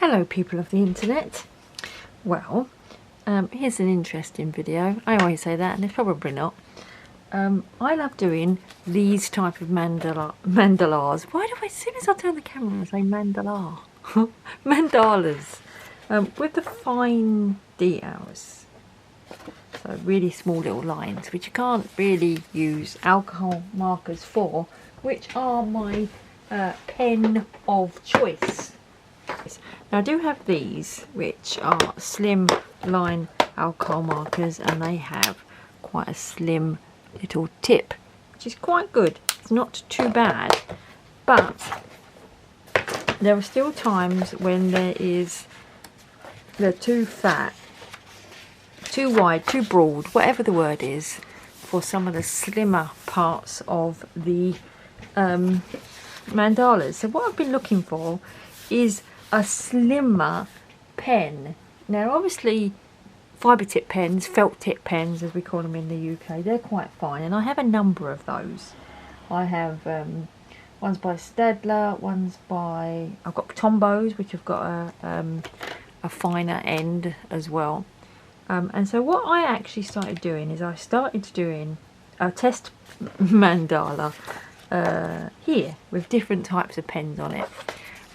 Hello people of the internet. Well, here's an interesting video. I always say that and it's probably not. I love doing these type of mandalas. Why do I, as soon as I turn the camera, I say mandala? Mandalas. With the fine details. So really small little lines, which you can't really use alcohol markers for, which are my pen of choice. Now I do have these, which are slim line alcohol markers, and they have quite a slim little tip, which is quite good. It's not too bad, but there are still times when they're too fat, too wide, too broad, whatever the word is, for some of the slimmer parts of the mandalas. So what I've been looking for is a slimmer pen. Now obviously fibre tip pens, felt tip pens as we call them in the UK, they're quite fine, and I have a number of those. I have ones by Estelle, ones by, I've got Tombows, which have got a finer end as well. And so what I actually started doing is I started doing a test mandala here with different types of pens on it.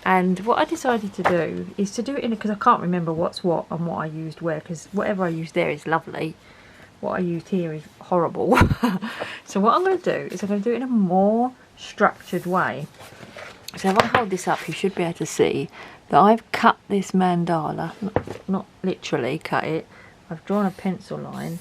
And what I decided to do is to do it in, because I can't remember what's what and what I used where, because whatever I used there is lovely. What I used here is horrible. So what I'm going to do is I'm going to do it in a more structured way. So if I hold this up, you should be able to see that I've cut this mandala, not literally cut it. I've drawn a pencil line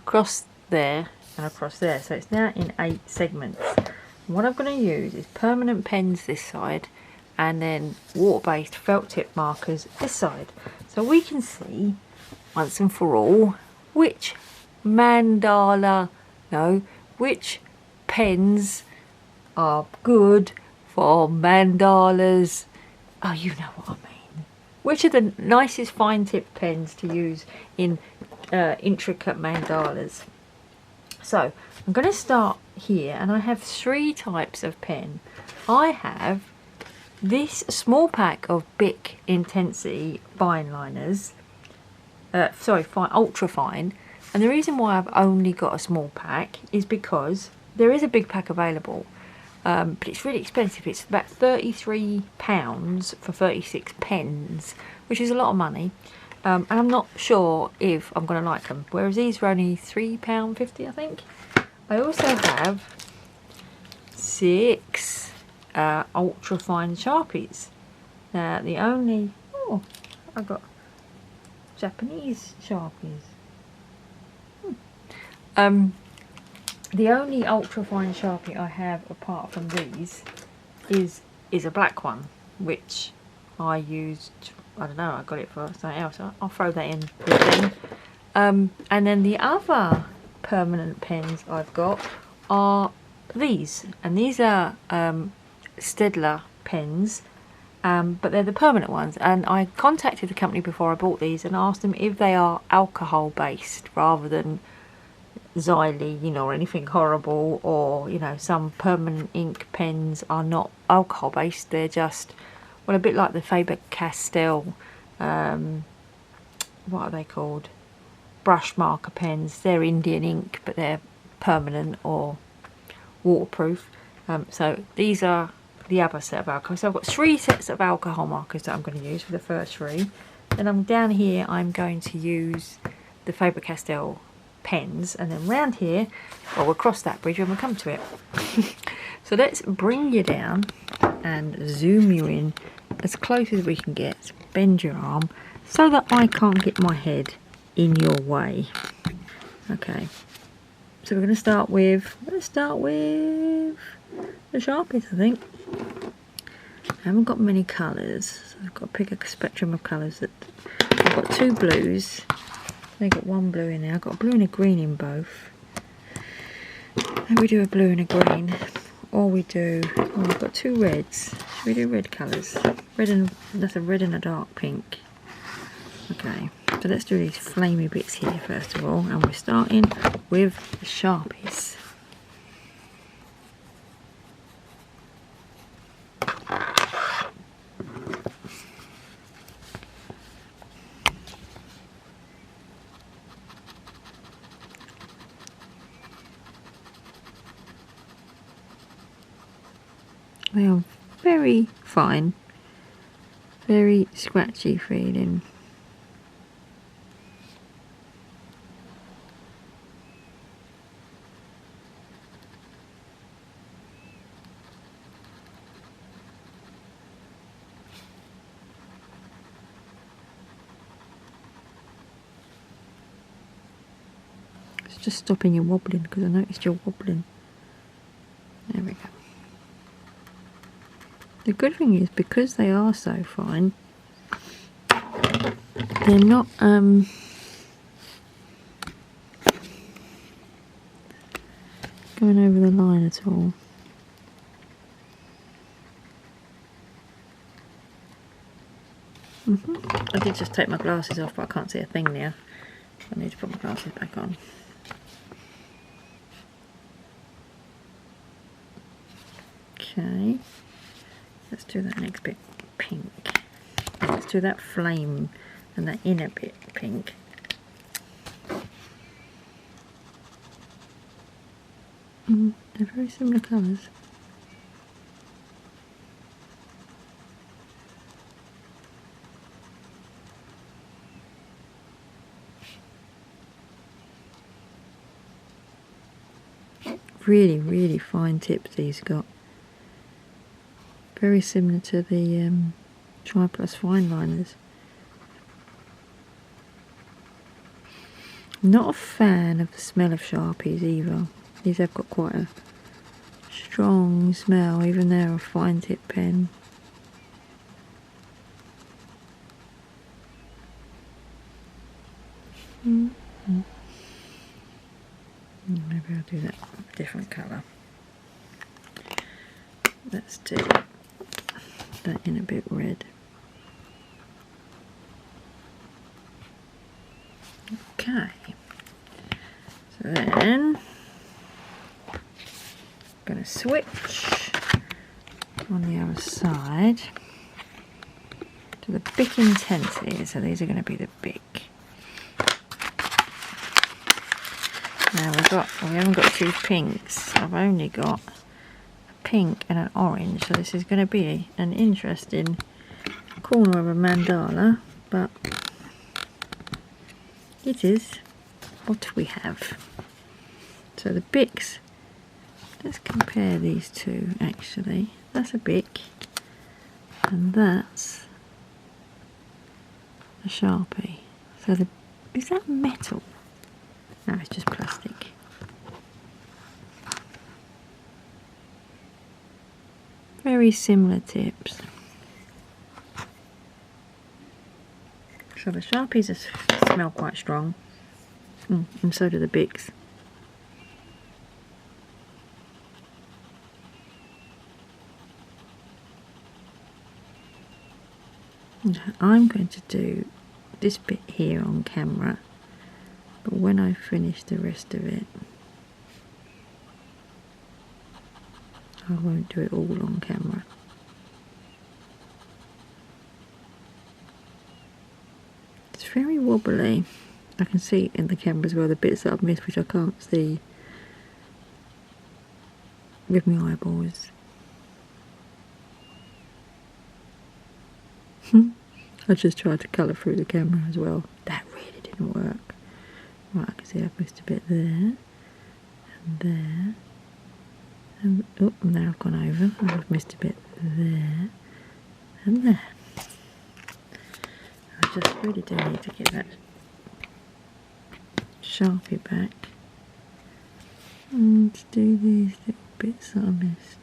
across there and across there. So it's now in 8 segments. And what I'm going to use is permanent pens this side, and then water-based felt tip markers this side, so we can see once and for all which which pens are good for mandalas. Oh, you know what I mean. Which are the nicest fine tip pens to use in intricate mandalas. So I'm going to start here, and I have 3 types of pen. I have this small pack of Bic Intensity fine liners, ultra fine, and the reason why I've only got a small pack is because there is a big pack available, but it's really expensive. It's about £33 for 36 pens, which is a lot of money, and I'm not sure if I'm going to like them, whereas these are only £3.50 I think. I also have 6 ultra fine Sharpies. Now the only, I've got Japanese Sharpies. The only ultra fine Sharpie I have apart from these is a black one, which I used, I don't know, I got it for something else. I'll throw that in with them. And then the other permanent pens I've got are these, and these are Estelle pens, but they're the permanent ones, and I contacted the company before I bought these and asked them if they are alcohol based rather than xylene or anything horrible, or some permanent ink pens are not alcohol based, they're just, well, a bit like the Faber Castell, what are they called, brush marker pens. They're Indian ink, but they're permanent or waterproof. So these are the other set of alcohol. So I've got 3 sets of alcohol markers that I'm going to use for the first 3. Then I'm down here, I'm going to use the Faber Castell pens, and then round here, well, we'll cross that bridge when we come to it. So let's bring you down and zoom you in as close as we can get. Bend your arm so that I can't get my head in your way. Okay, so we're going to start with the Sharpies, I think. I haven't got many colours, so I've got to pick a spectrum of colours. I've got 2 blues. I've got 1 blue in there. I've got a blue and a green in both. Maybe we do a blue and a green, or we do. Oh, I've got 2 reds. Should we do red colours? That's a red and a dark pink. Okay, so let's do these flamey bits here first of all, and we're starting with the Sharpies. They are very fine, very scratchy feeling. It's just stopping you wobbling because I noticed you're wobbling. There we go. The good thing is, because they are so fine, they're not going over the line at all. I did just take my glasses off, but I can't see a thing now. I need to put my glasses back on. Okay, let's do that next bit pink. Let's do that flame and that inner bit pink. They're very similar colours. Really, really fine tips these got. Very similar to the Tri Plus fine liners. Not a fan of the smell of Sharpies either. These have got quite a strong smell, even though they're a fine tip pen. Maybe I'll do that different colour. Let's do that in a bit red. Okay. So then I'm going to switch on the other side to the Bic Intensity. So these are going to be the Bic. Now we haven't got two pinks. I've only got a pink and an orange, so this is going to be an interesting corner of a mandala, but it is what we have. So the Bics, let's compare these two actually. That's a Bic and that's a Sharpie. So is that metal? No, it's just plastic. Very similar tips. So the Sharpies smell quite strong, and so do the Bics. Now, I'm going to do this bit here on camera, but when I finish the rest of it, I won't do it all on camera. It's very wobbly. I can see in the camera as well the bits that I've missed, which I can't see with my eyeballs. I just tried to colour through the camera as well. That really didn't work. Right, I can see I've missed a bit there, and there, and oh, now I've gone over. I've missed a bit there, and there. I just really do need to get that Sharpie back and do these little bits that I missed.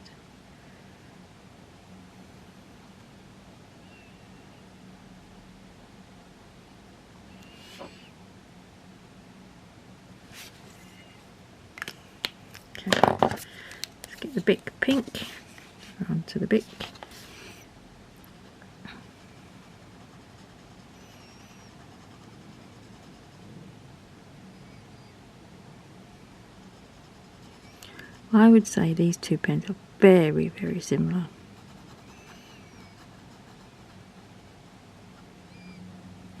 Let's get the Bic pink onto the Bic. I would say these two pens are very, very similar.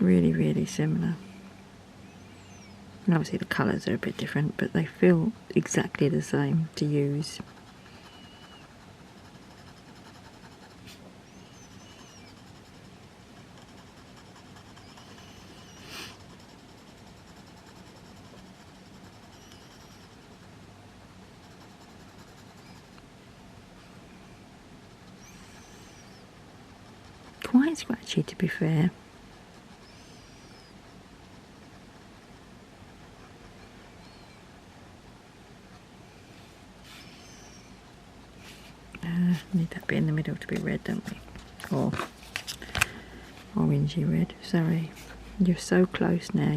Really, really similar. And obviously the colours are a bit different, but they feel exactly the same to use. quite scratchy, to be fair. Need that bit in the middle to be red, don't we? Or orangey red. Sorry, you're so close now.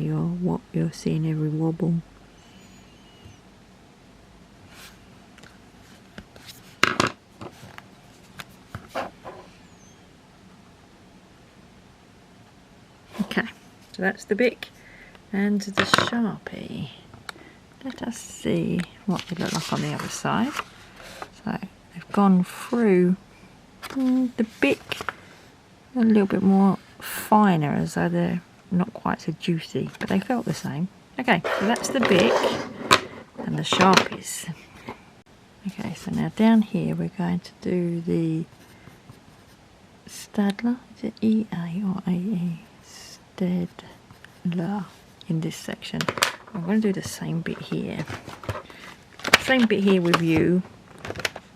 You're seeing every wobble. Okay, so that's the Bic and the Sharpie. Let us see what they look like on the other side. So they've gone through the Bic a little bit more finer, as though they're not quite so juicy, but they felt the same. Okay, so that's the Bic and the Sharpies. Okay, so now down here we're going to do the Stadler. Is it E-A or A-E? Stadler in this section. I'm going to do the same bit here. Same bit here with you.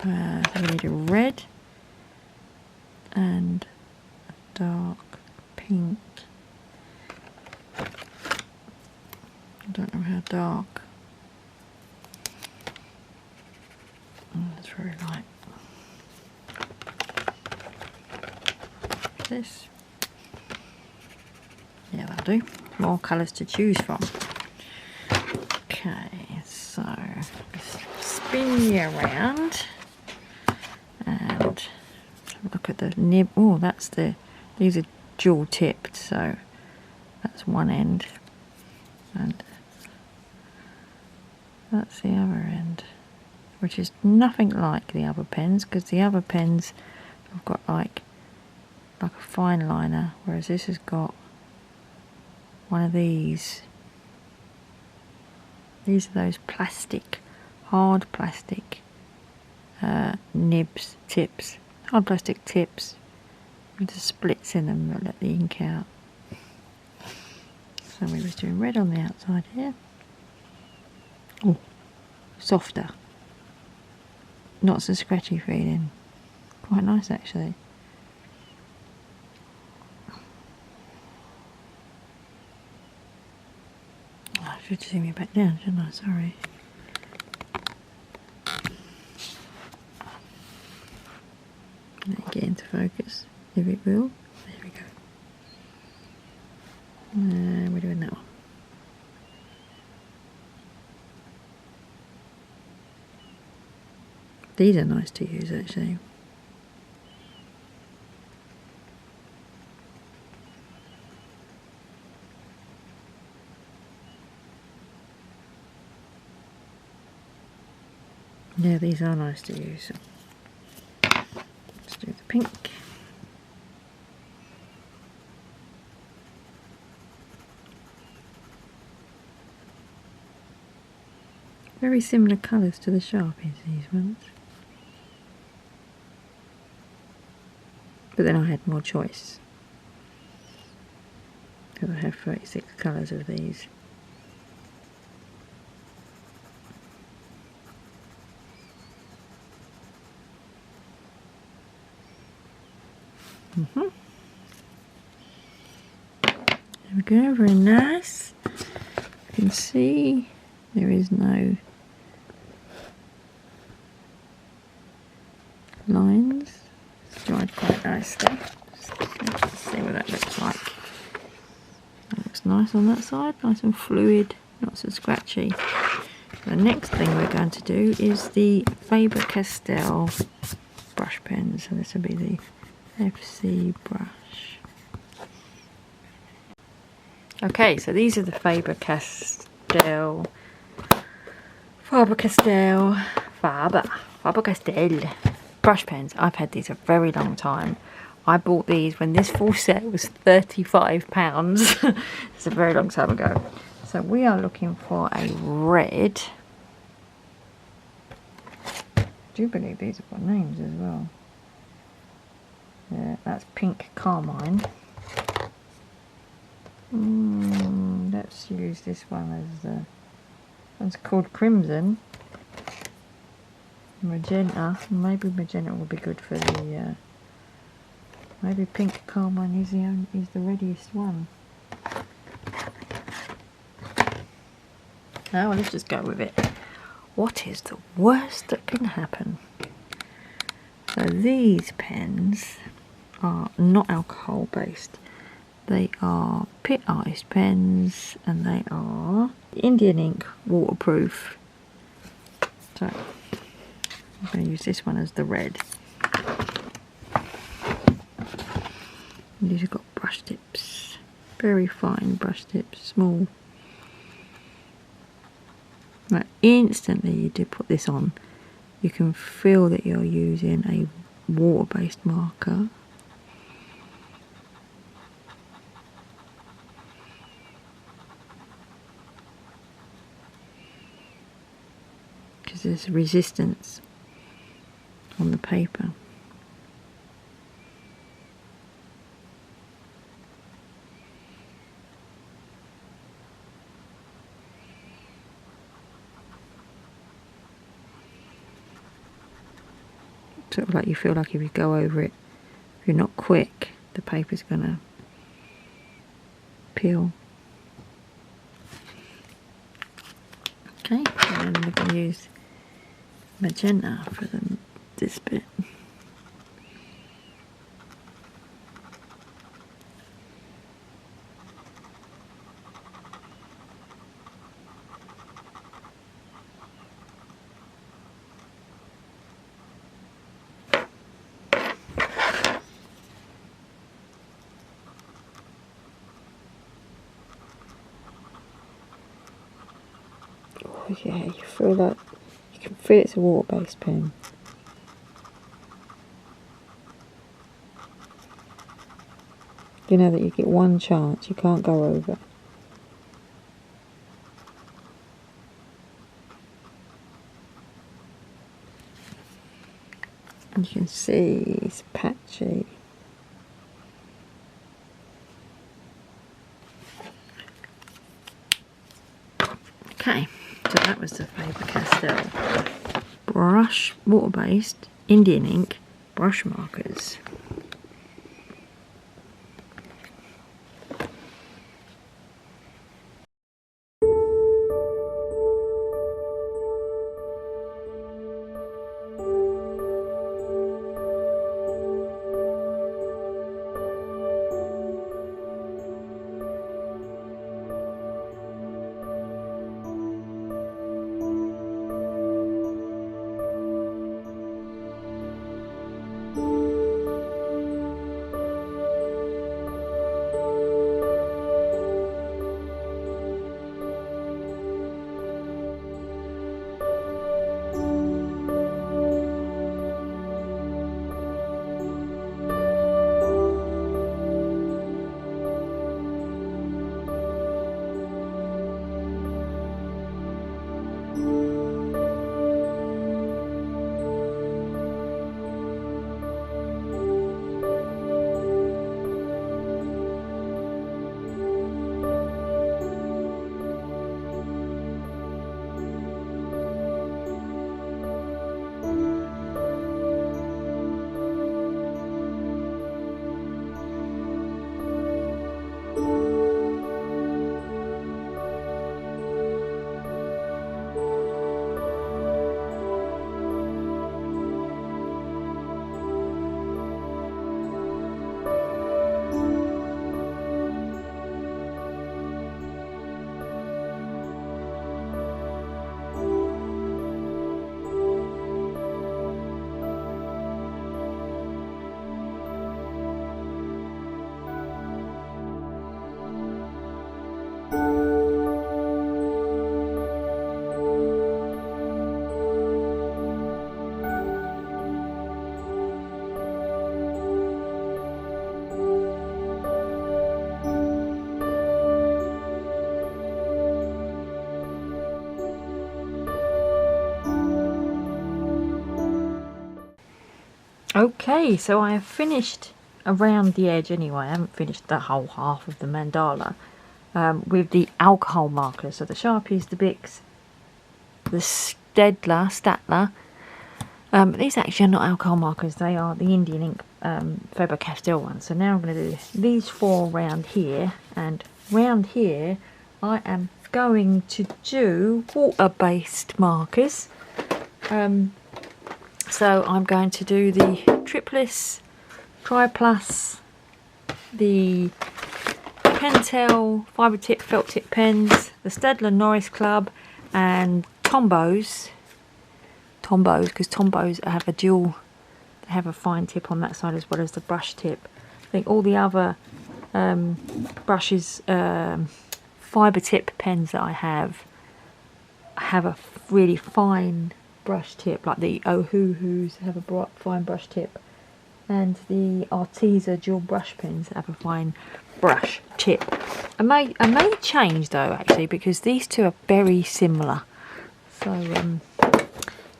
I'm going to do red and a dark pink. I don't know how dark. Oh, that's very light. This. Yeah, that'll do. More colours to choose from. Okay, so spin you around and look at the nib. Oh, these are dual tipped, so that's one end and that's the other end, which is nothing like the other pens, because the other pens have got like a fine liner, whereas this has got one of these. These are those plastic, hard plastic nibs, tips, hard plastic tips with the splits in them that let the ink out. So we was doing red on the outside here. Oh, softer, not so scratchy feeling, quite nice actually. I should see me back down, shouldn't I? Sorry. Let it get into focus, if it will. There we go. We're doing that one. These are nice to use actually. Yeah, these are nice to use. Let's do the pink. Very similar colours to the Sharpies, these ones. But then I had more choice, because I have 36 colours of these. There we go, very nice. You can see there is no lines. It's dried quite nicely. Let's see what that looks like. That looks nice on that side, nice and fluid, not so scratchy. The next thing we're going to do is the Faber Castell brush pen. So this will be the FC brush. Okay, so these are the Faber Castell brush pens. I've had these a very long time. I bought these when this full set was £35. It's a very long time ago. So we are looking for a red. I do believe these have got names as well. Yeah, that's pink carmine. Let's use this one as the one's called crimson. Magenta. Maybe magenta will be good for the Maybe pink carmine is the readiest one. Now let's just go with it. What is the worst that can happen? So these pens are not alcohol based. They are Pitt Artist pens and they are Indian ink waterproof. So I'm going to use this one as the red. And these have got brush tips, very fine brush tips, small. Right, instantly you do put this on, you can feel that you're using a water-based marker. Because there's resistance on the paper. Sort of like you feel like if you go over it, if you're not quick, the paper's gonna peel. Okay, and then we're going to use magenta for this bit. Yeah, you feel like you can feel it's a water-based pen. You know that you get one chance, you can't go over. And you can see it's patchy. Okay. So that was the Faber Castell brush, water-based, Indian ink brush markers. Okay, so I have finished around the edge anyway. I haven't finished the whole half of the mandala with the alcohol markers. So the Sharpies, the Bics, the Statler. These actually are not alcohol markers. They are the Indian ink Faber Castell ones. So now I'm going to do these 4 round here, and round here I am going to do water-based markers. So I'm going to do the Tripliss, Triplus, the Pentel fibre tip felt tip pens, the Staedtler Norris Club, and Tombow's, because Tombow's have a dual, they have a fine tip on that side as well as the brush tip. I think all the other brushes, fibre tip pens that I have a really fine brush tip, like the Ohuhus have a fine brush tip, and the Arteza dual brush pens have a fine brush tip. I may change though, actually, because these two are very similar. So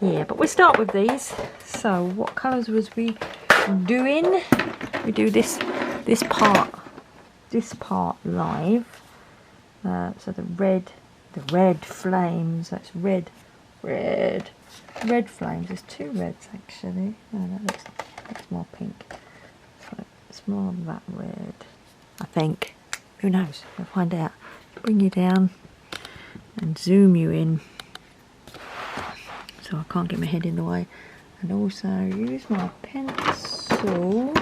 yeah, but we'll start with these. So what colours was we doing? We do this part live. So the red flames. That's red flames. There's 2 reds actually. No, that looks more pink. So it's more of that red, I think. Who knows? We'll find out. Bring you down and zoom you in, so I can't get my head in the way. And also use my pencil.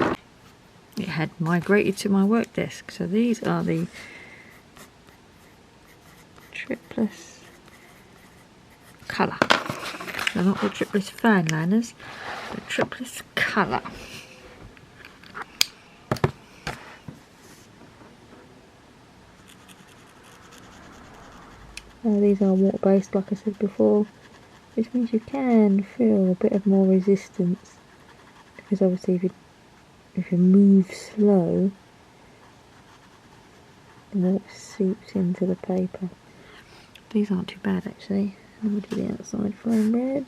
It had migrated to my work desk. So these are the Tripliss colour. So not the Tripliss fan liners, the Tripliss colour. These are water based, like I said before, which means you can feel a bit of more resistance, because obviously if you move slow, the water seeps into the paper. These aren't too bad actually. I'm going to do the outside flame red.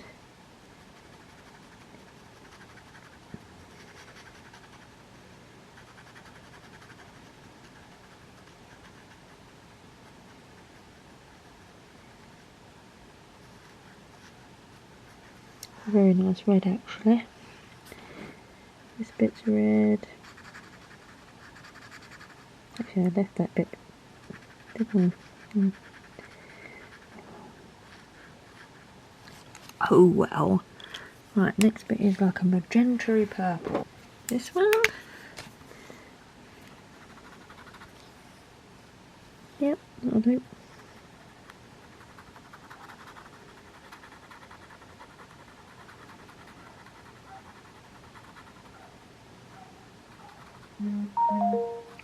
Very nice red actually. This bit's red. Actually I left that bit, didn't I? Oh well. Right, next bit is like a magenta purple. This one. Yep, that'll do.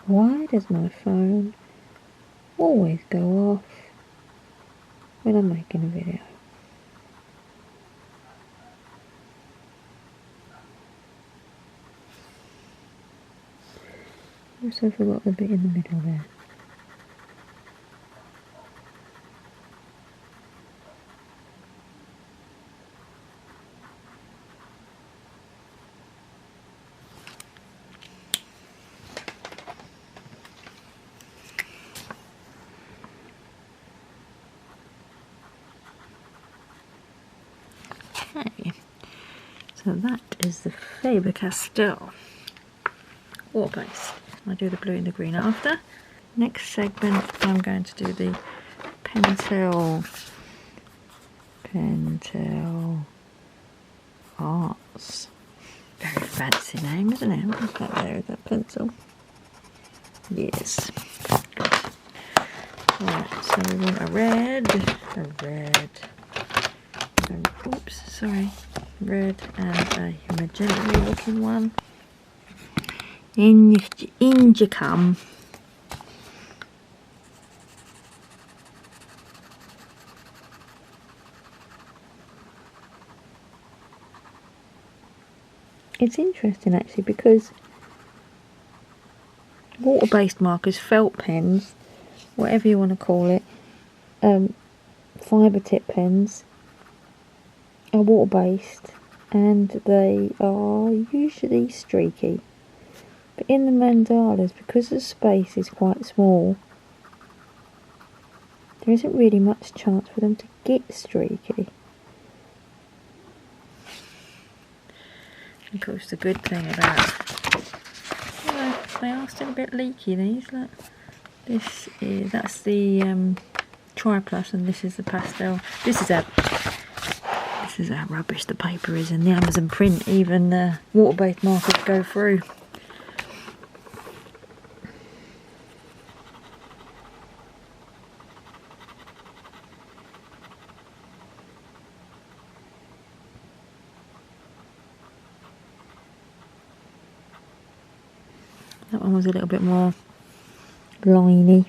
Why does my phone always go off when I'm making a video? Also forgot the bit in the middle there. Okay, so that is the Faber Castell water base. I'll do the blue and the green after. Next segment I'm going to do the Pentel Arts. Very fancy name, isn't it? What's that there with that pencil? Yes. Good. Right, so we want a red, and, oops, sorry, red and a magenta looking one. In you come. It's interesting actually, because water-based markers, felt pens, whatever you want to call it, fibre tip pens are water-based and they are usually streaky. But in the mandalas, because the space is quite small, there isn't really much chance for them to get streaky. Of course, the good thing about, well, they are still a bit leaky, these. Look, that's the Tri-Plus, and this is the pastel. This is how rubbish the paper is in the Amazon print. Even water-based markers go through. That one was a little bit more liney.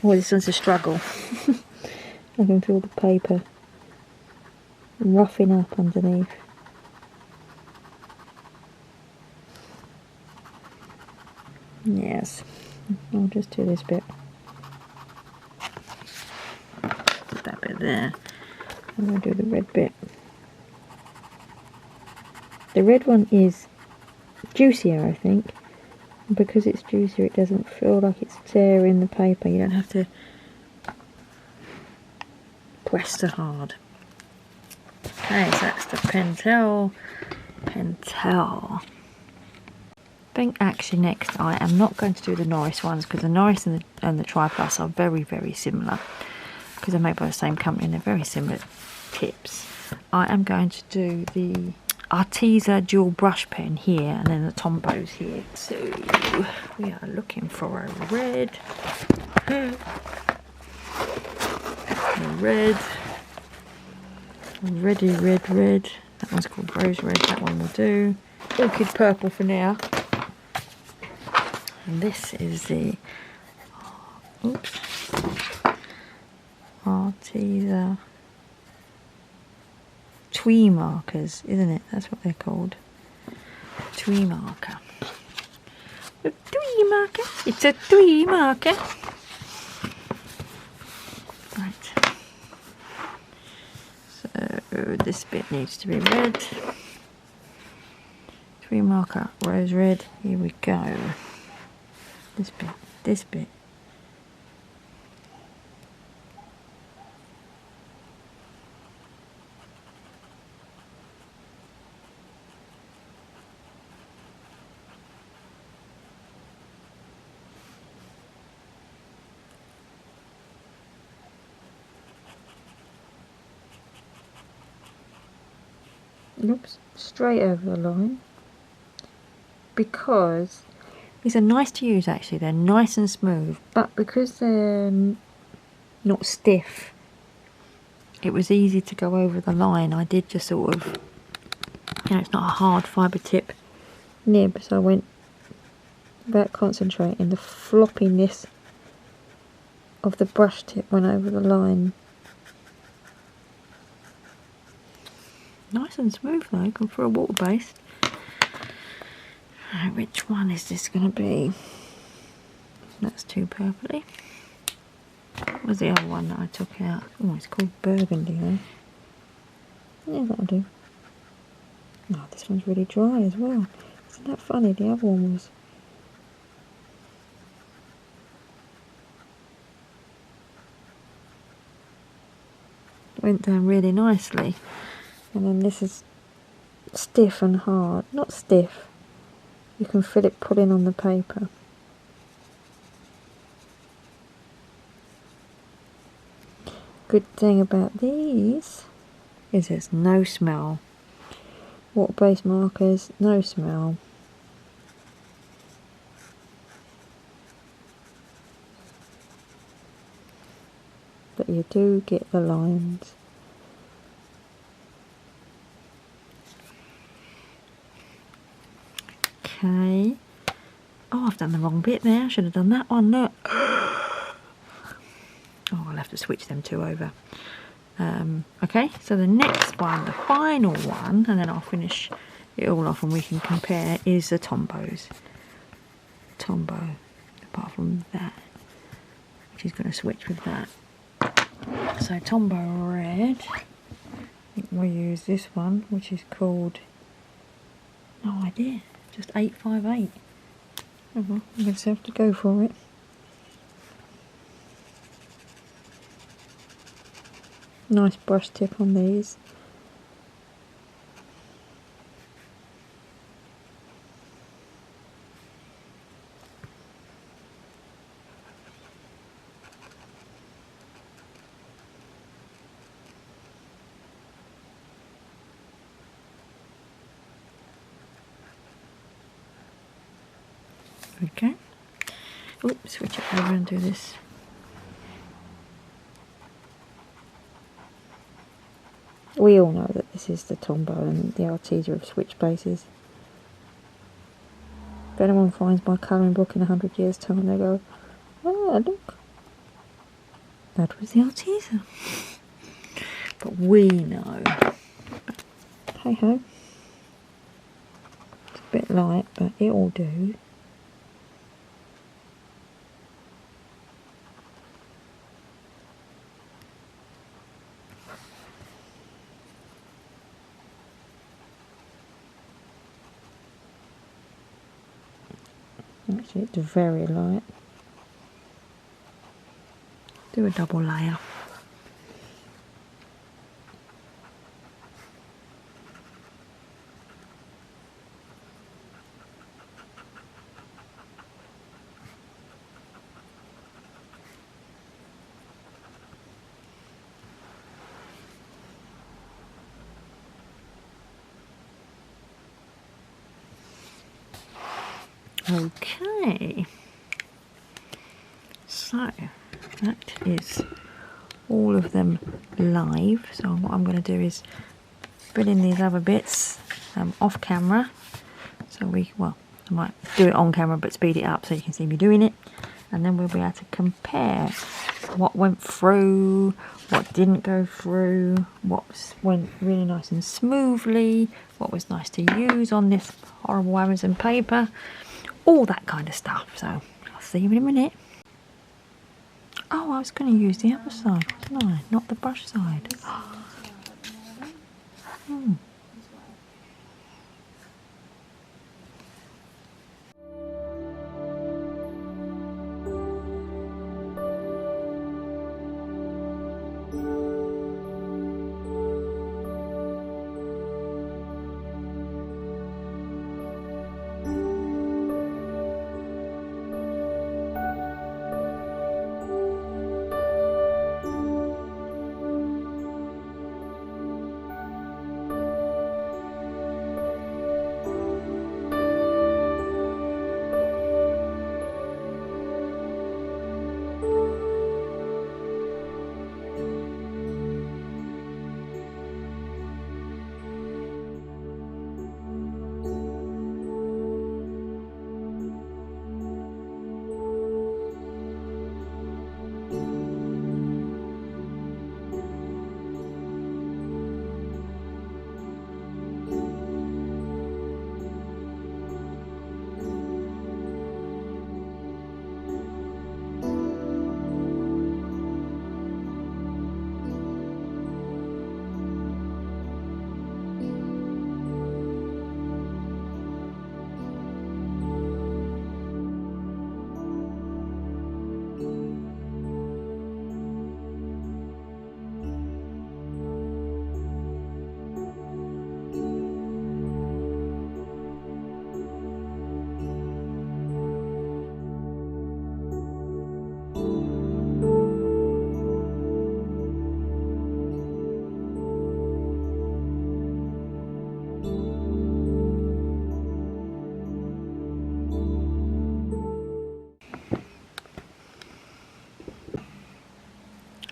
Oh, this one's a struggle. I can feel the paper roughing up underneath. Yes, I'll just do this bit. Put that bit there. I'm going to do the red bit. The red one is juicier, I think. Because it's juicier, it doesn't feel like it's tearing the paper. You don't have to press so hard. Okay, so that's the Pentel. I think actually next I am not going to do the Norris ones, because the Norris and the Tri-Plus are very, very similar. Because they're made by the same company and they're very similar tips. I am going to do the Arteza dual brush pen here, and then the Tombows here. So we are looking for a red, red. That one's called rose red. That one will do. Orchid purple for now. And this is the Arteza twee markers, isn't it? That's what they're called. Twee marker. A twee marker. It's a twee marker. Right. So this bit needs to be red. Twee marker, rose red. Here we go. This bit. Oops, straight over the line, because these are nice to use actually. They're nice and smooth, but because they're not stiff, it was easy to go over the line. I did just sort of, it's not a hard fibre tip nib, so I went about concentrating. The floppiness of the brush tip went over the line. Nice and smooth though, good for a water-based. Right, which one is this going to be? That's too purpley. What was the other one that I took out? Oh, it's called burgundy though. Yeah, that'll do. Oh, this one's really dry as well. Isn't that funny? The other one was... went down really nicely. And then this is stiff and hard. Not stiff. You can feel it pulling on the paper. Good thing about these is there's no smell. Water-based markers, no smell. But you do get the lines. Okay. Oh, I've done the wrong bit there. I should have done that one. Look. Oh, I'll have to switch them two over. Okay, so the next one, the final one, and then I'll finish it all off and we can compare, is the Tombows. Tombow, apart from that, which is going to switch with that. So Tombow Red, I think we'll use this one, which is called, no idea, just 858. Oh well, I'm going to have to go for it. Nice brush tip on these. Okay. Oops, switch it over and do this. We all know that this is the Tombow and the Arteza have switched places. If anyone finds my colouring book in 100 years' time, they go, oh, look, that was the Arteza. But we know. Hey ho. It's a bit light, but it'll do. Actually, it's very light. Do a double layer. Okay, so that is all of them live. So what I'm going to do is fill in these other bits off camera. So I might do it on camera but speed it up so you can see me doing it, and then we'll be able to compare what went through, what didn't go through, what went really nice and smoothly, what was nice to use on this horrible Amazon paper. All that kind of stuff. So I'll see you in a minute. Oh, I was going to use the other side, wasn't I? Not the brush side.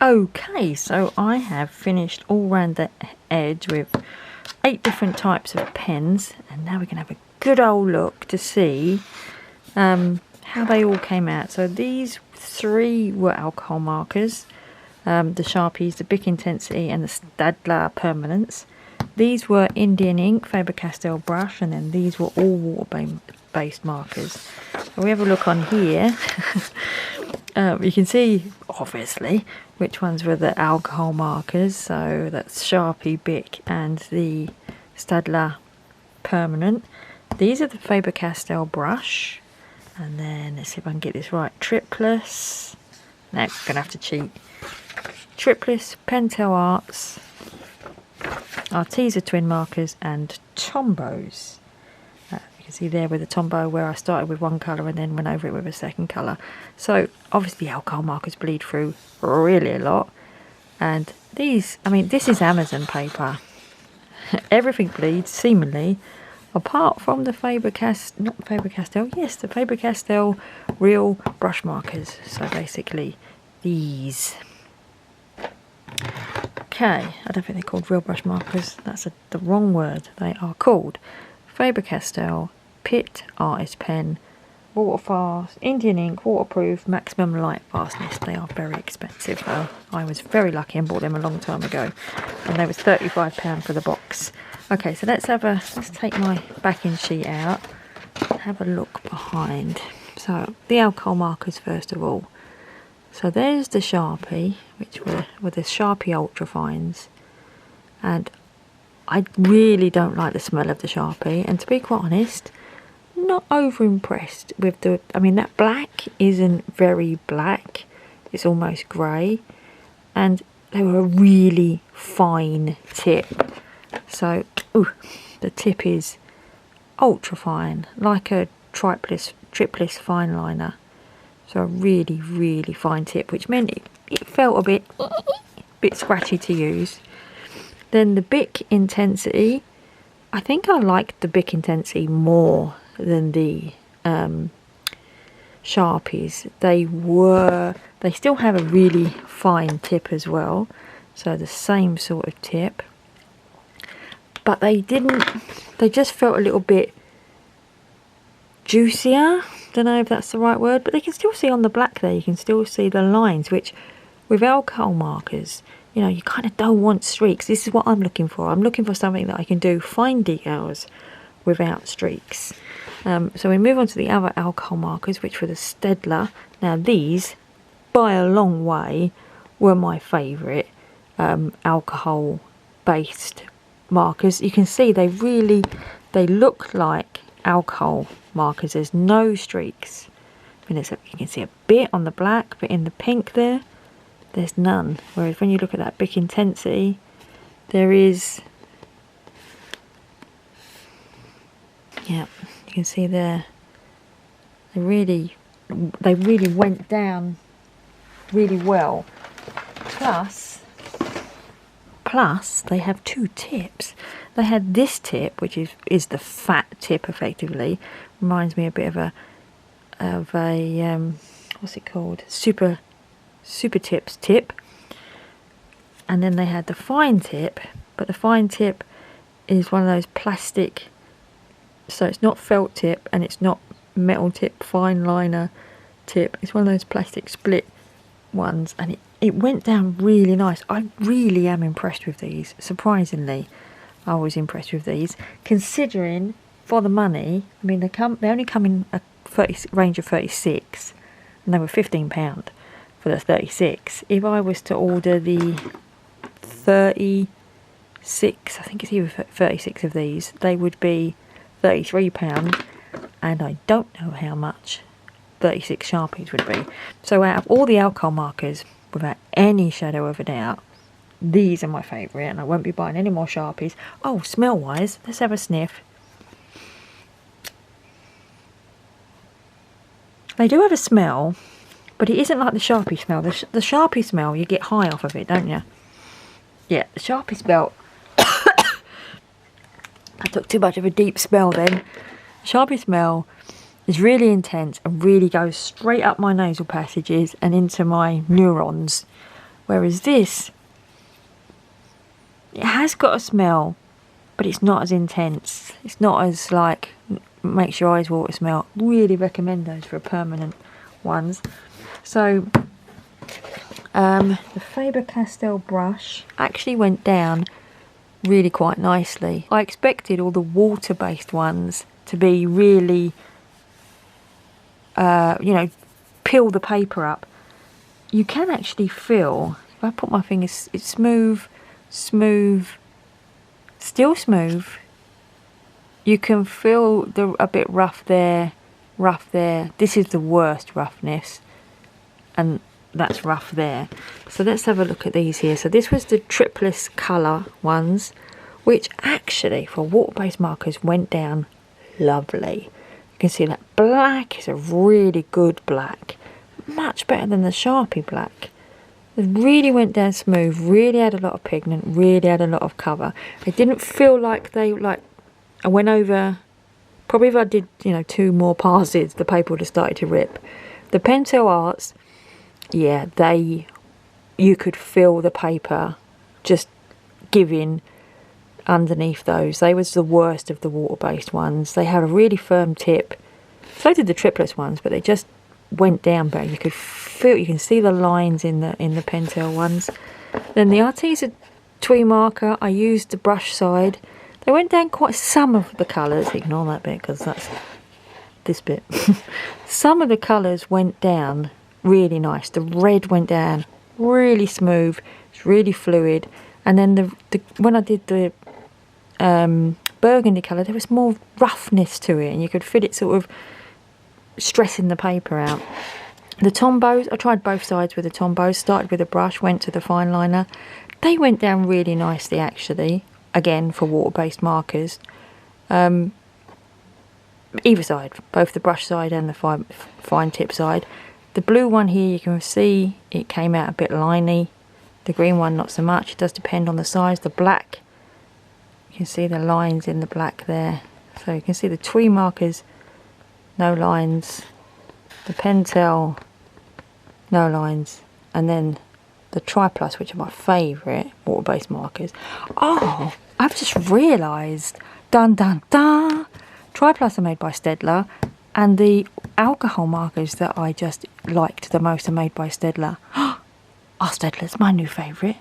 Okay, so I have finished all round the edge with 8 different types of pens, and now we can have a good old look to see how they all came out. So these 3 were alcohol markers, the Sharpies, the Bic Intensity and the Stadler Permanence. These were Indian ink, Faber Castell brush, and then these were all water-based markers. So we have a look on here. You can see, obviously, which ones were the alcohol markers. So that's Sharpie, Bic and the Stadler Permanent. These are the Faber Castell brush. And then, let's see if I can get this right, Triplus. No, I'm going to have to cheat. Tripliss, Pentel Arts, Arteza twin markers, and Tombows. You can see there with the Tombow where I started with one colour and then went over it with a second colour. So obviously alcohol markers bleed through really a lot. And these, I mean, this is Amazon paper. Everything bleeds, seemingly, apart from the Faber-Castell, the Faber-Castell real brush markers. So basically these. Okay, I don't think they're called real brush markers. That's the wrong word. They are called Faber-Castell Pitt Artist Pen, water fast, Indian ink, waterproof, maximum light fastness. They are very expensive though. I was very lucky and bought them a long time ago, and they was £35 for the box. Okay, so let's take my backing sheet out, have a look behind. So the alcohol markers first of all. So there's the Sharpie, which were the Sharpie Ultra Fines, and I really don't like the smell of the Sharpie, and to be quite honest, not over impressed with the, I mean that black isn't very black, it's almost grey, and they were a really fine tip. So the tip is ultra fine, like a tripliss fine liner. So a really, really fine tip, which meant it felt a bit scratchy to use. Then the Bic Intensity, I think I liked the Bic Intensity more than the Sharpies. They still have a really fine tip as well, so the same sort of tip. But they just felt a little bit juicier. Don't know if that's the right word, but you can still see on the black there, you can still see the lines, which with alcohol markers, you know, you kind of don't want streaks. This is what I'm looking for. I'm looking for something that I can do fine details without streaks. So we move on to the other alcohol markers, which were the Stedler. Now these, by a long way, were my favourite alcohol based markers. You can see they look like alcohol markers. There's no streaks. I mean, you can see a bit on the black, but in the pink there's none. Whereas when you look at that Bic Intensity, there is, yeah, you can see there, they really went down really well. Plus they have two tips. They had this tip, which is the fat tip, effectively. Reminds me a bit of a what's it called? Super tips tip. And then they had the fine tip, but the fine tip is one of those plastic, so it's not felt tip and it's not metal tip fine liner tip. It's one of those plastic split ones, and it went down really nice. I really am impressed with these. Surprisingly, I was impressed with these, considering for the money. I mean, they only come in a range of 36, and they were £15 for the 36. If I was to order the 36, I think it's either 36 of these, they would be £33, and I don't know how much 36 Sharpies would be. So out of all the alcohol markers, without any shadow of a doubt, these are my favourite, and I won't be buying any more Sharpies. Oh, smell wise, let's have a sniff. They do have a smell, but it isn't like the Sharpie smell. The Sharpie smell, you get high off of it, don't you? Yeah, the Sharpie smell. I took too much of a deep smell then. Sharpie smell is really intense and really goes straight up my nasal passages and into my neurons. Whereas this, it has got a smell, but it's not as intense. It's not as like makes your eyes water smell. Really recommend those for permanent ones. So the Faber-Castell brush actually went down really quite nicely. I expected all the water-based ones to be really, you know, peel the paper up. You can actually feel, if I put my fingers, it's smooth, still smooth. You can feel a bit rough there. This is the worst roughness, and that's rough there. So let's have a look at these here. So this was the tripless colour ones, which actually for water-based markers went down lovely. You can see that black is a really good black, much better than the Sharpie black. It really went down smooth, really had a lot of pigment, really had a lot of cover. It didn't feel like I went over, probably if I did, you know, 2 more passes, the paper would have started to rip. The Pentel Arts, yeah, you could feel the paper just giving underneath those. They was the worst of the water-based ones. They had a really firm tip. So did the triplets ones, but they just went down better. You could feel, you can see the lines in the Pentel ones. Then the Arteza Twee marker, I used the brush side. They went down quite some of the colours. Ignore that bit because that's this bit. Some of the colours went down really nice. The red went down really smooth. It's really fluid. And then when I did the burgundy colour, there was more roughness to it, and you could feel it sort of stressing the paper out. The Tombows, I tried both sides with the Tombows. Started with a brush, went to the fine liner. They went down really nicely actually, again for water-based markers. Either side, both the brush side and the fine tip side. The blue one here, you can see it came out a bit liney. The green one not so much. It does depend on the size. The black, you can see the lines in the black there. So you can see the Twee markers, no lines. The Pentel, no lines. And then the Triplus, which are my favourite water-based markers. Oh, I've just realised, dun dun dun, Triplus are made by Estelle, and the alcohol markers that I just liked the most are made by Estelle. Estelle's my new favourite.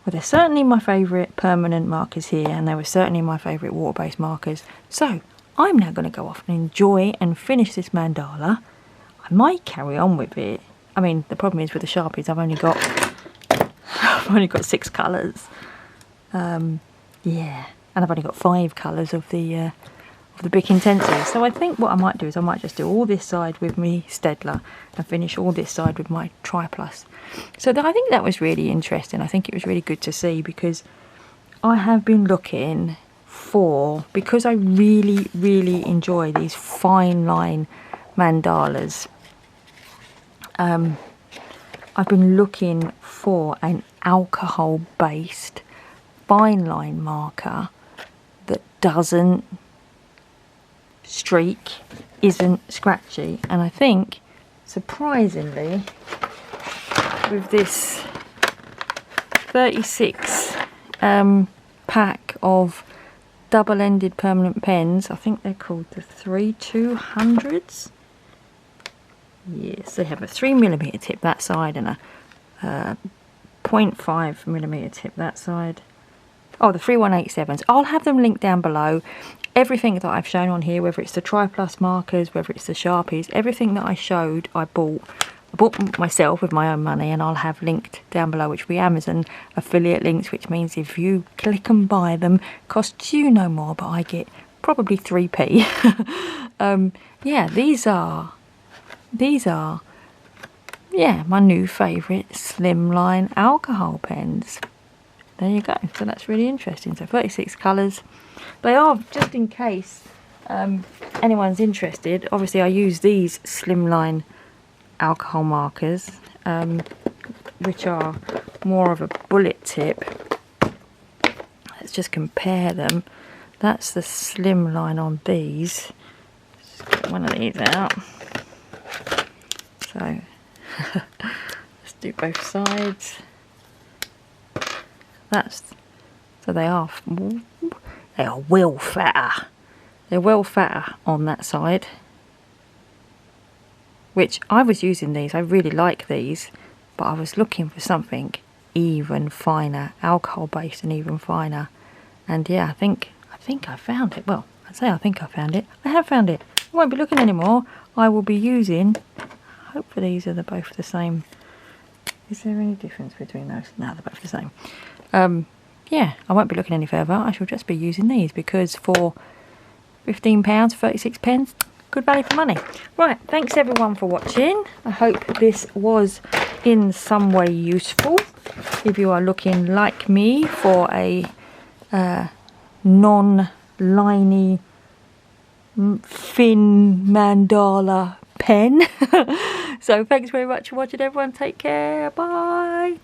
Well, they're certainly my favourite permanent markers here, and they were certainly my favourite water-based markers. So I'm now going to go off and enjoy and finish this mandala. I might carry on with it. I mean, the problem is with the Sharpies, I've only got 6 colours. Yeah, and I've only got 5 colours of the Bic Intensive. So I think what I might do is I might just do all this side with me Estelle and finish all this side with my Triplus. So I think that was really interesting. I think it was really good to see, because I have been looking for, because I really, really enjoy these fine line mandalas. I've been looking for an alcohol based fine line marker that doesn't streak, isn't scratchy, and I think surprisingly with this 36 pack of double-ended permanent pens, I think they're called the 3200s. Yes, they have a 3mm tip that side and a 0.5mm tip that side. Oh, the 3187s. I'll have them linked down below. Everything that I've shown on here, whether it's the Triplus markers, whether it's the Sharpies, everything that I showed, I bought myself with my own money, and I'll have linked down below, which will be Amazon affiliate links, which means if you click and buy them, costs you no more, but I get probably 3p. Yeah, these are my new favourite slimline alcohol pens. There you go. So that's really interesting. So 36 colours. They are, just in case anyone's interested, obviously I use these slimline alcohol markers, which are more of a bullet tip. Let's just compare them. That's the slimline on these. Just get one of these out. So let's do both sides. So they are well fatter. They're well fatter on that side, which I was using these. I really like these, but I was looking for something even finer, alcohol based and even finer. And yeah, I think I found it. Well, I say I think I found it. I have found it. I won't be looking anymore. I will be using, hopefully these are both the same. Is there any difference between those? No, they're both the same. Yeah, I won't be looking any further. I shall just be using these, because for £15, 36 pence, good value for money. Right, thanks everyone for watching. I hope this was in some way useful. If you are looking like me for a non-liney thin mandala pen. So thanks very much for watching everyone. Take care. Bye.